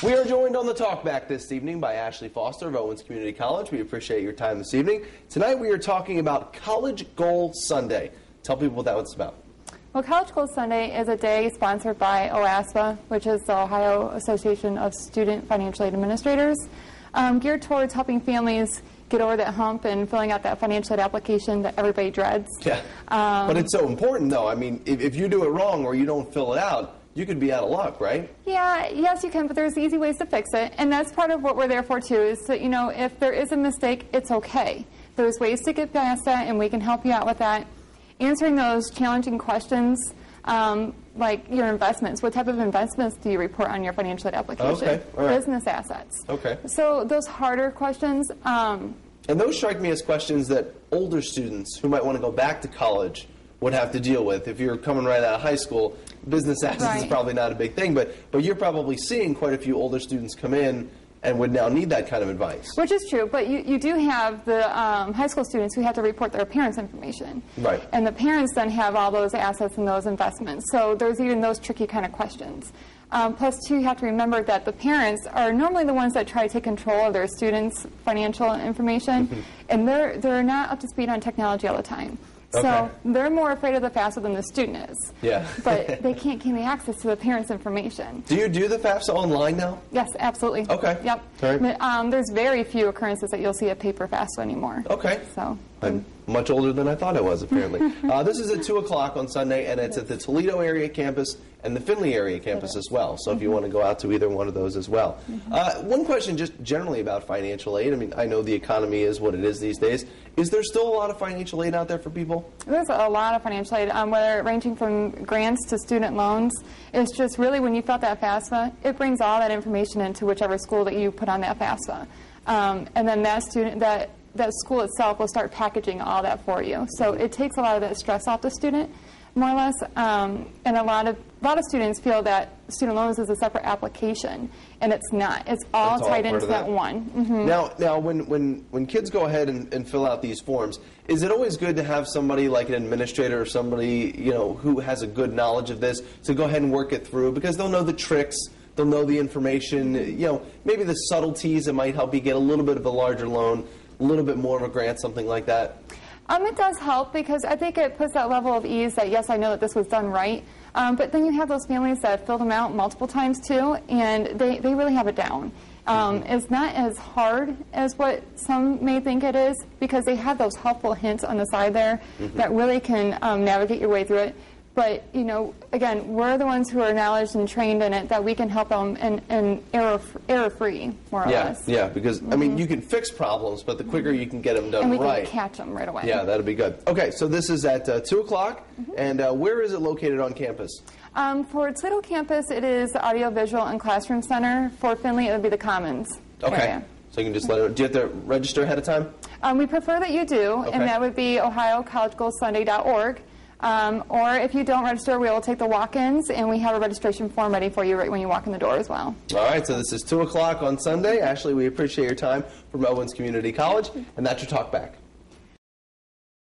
We are joined on the Talk Back this evening by Ashley Foster of Owens Community College. We appreciate your time this evening. Tonight we are talking about College Goal Sunday. Tell people what that's about. Well, College Goal Sunday is a day sponsored by OASPA, which is the Ohio Association of Student Financial Aid Administrators, geared towards helping families get over that hump and filling out that financial aid application that everybody dreads. Yeah, but it's so important, though. I mean, if you do it wrong or you don't fill it out, you could be out of luck, right? Yeah, yes, you can, but there's easy ways to fix it, and that's part of what we're there for, too, is that, you know, if there is a mistake, it's okay. There's ways to get past that, and we can help you out with that. Answering those challenging questions, like your investments. What type of investments do you report on your financial aid application? Okay, all right. Business assets. Okay. So those harder questions. And those strike me as questions that older students who might want to go back to college would have to deal with. If you're coming right out of high school, business assets is probably not a big thing, but you're probably seeing quite a few older students come in and would now need that kind of advice. Which is true, but you do have the high school students who have to report their parents' information. Right. And the parents then have all those assets and those investments. So there's even those tricky kind of questions. Plus, too, you have to remember that the parents are normally the ones that try to take control of their students' financial information, and they're not up to speed on technology all the time. So they're more afraid of the FAFSA than the student is. Yeah. But they can't gain the access to the parents' information. Do you do the FAFSA online now? Yes, absolutely. Okay. Yep. All right. But, there's very few occurrences that you'll see a paper FAFSA anymore. Okay. So I'm much older than I thought I was, apparently. This is at 2 o'clock on Sunday, and it's at the Toledo area campus and the Findlay area campus as well. So if you want to go out to either one of those as well. One question just generally about financial aid. I mean, I know the economy is what it is these days. Is there still a lot of financial aid out there for people? There's a lot of financial aid, whether ranging from grants to student loans. It's just really when you fill out that FAFSA, it brings all that information into whichever school that you put on that FAFSA. And then that school itself will start packaging all that for you. So it takes a lot of that stress off the student, more or less. And a lot of students feel that student loans is a separate application, and it's not. It's all tied into that one. Now, when kids go ahead and fill out these forms, is it always good to have somebody like an administrator or somebody who has a good knowledge of this to go ahead and work it through, because they'll know the tricks, they'll know the information, maybe the subtleties that might help you get a little bit of a larger loan, a little bit more of a grant, something like that? It does help, because I think it puts that level of ease that, yes, I know that this was done right. But then you have those families that fill them out multiple times, too, and they really have it down. It's not as hard as what some may think it is, because they have those helpful hints on the side there that really can navigate your way through it. But, again, we're the ones who are knowledge and trained in it, that we can help them and error-free, more or less. Yeah, because, I mean, you can fix problems, but the quicker you can get them done and we right. can catch them right away. Yeah, that'll be good. Okay, so this is at 2 o'clock, and where is it located on campus? For Toledo campus, it is the Audio, Visual, and Classroom Center. For Findlay, it would be the Commons area. So you can just let it. Do you have to register ahead of time? We prefer that you do, and that would be ohiocollegegoalsunday.org. Or if you don't register, we will take the walk-ins, and we have a registration form ready for you right when you walk in the door as well. All right, so this is 2 o'clock on Sunday. Ashley, we appreciate your time from Owens Community College, and that's your Talk Back.